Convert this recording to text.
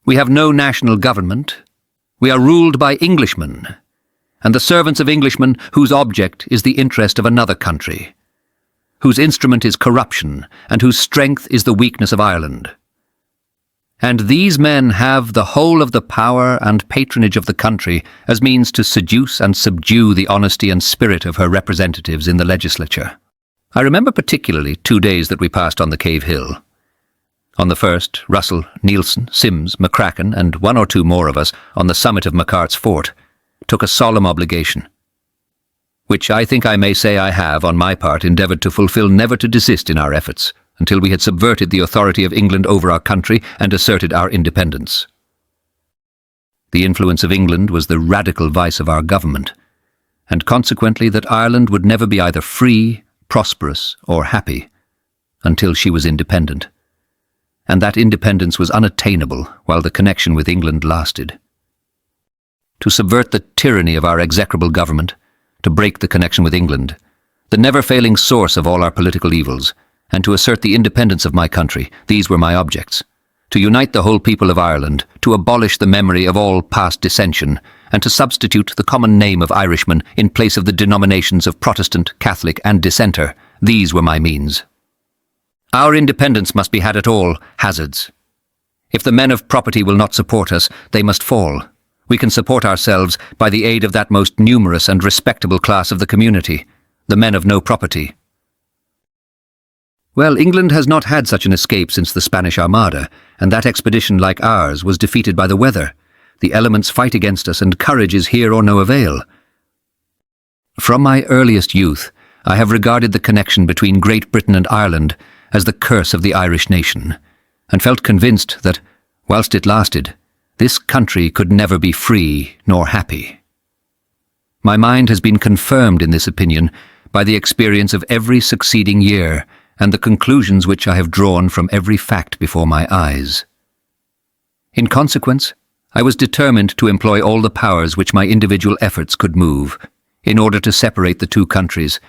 We have no national government. We are ruled by Englishmen, and the servants of Englishmen whose object is the interest of another country, whose instrument is corruption, and whose strength is the weakness of Ireland. And these men have the whole of the power and patronage of the country as means to seduce and subdue the honesty and spirit of her representatives in the legislature. I remember particularly 2 days that we passed on the Cave Hill. On the first, Russell, Neilson, Sims, McCracken, and 1 or 2 more of us on the summit of McCart's fort took a solemn obligation, which I think I may say I have, on my part, endeavoured to fulfil, never to desist in our efforts, until we had subverted the authority of England over our country and asserted our independence. The influence of England was the radical vice of our government, and consequently that Ireland would never be either free, prosperous, or happy until she was independent, and that independence was unattainable while the connection with England lasted. To subvert the tyranny of our execrable government, to break the connection with England, the never-failing source of all our political evils, and to assert the independence of my country, these were my objects. To unite the whole people of Ireland, to abolish the memory of all past dissension, and to substitute the common name of Irishman in place of the denominations of Protestant, Catholic, and Dissenter, these were my means. Our independence must be had at all hazards. If the men of property will not support us, they must fall. We can support ourselves by the aid of that most numerous and respectable class of the community, the men of no property. Well, England has not had such an escape since the Spanish Armada, and that expedition, like ours, was defeated by the weather. The elements fight against us, and courage is here or no avail. From my earliest youth, I have regarded the connection between Great Britain and Ireland as the curse of the Irish nation, and felt convinced that, whilst it lasted, this country could never be free nor happy. My mind has been confirmed in this opinion by the experience of every succeeding year and the conclusions which I have drawn from every fact before my eyes. In consequence, I was determined to employ all the powers which my individual efforts could move, in order to separate the two countries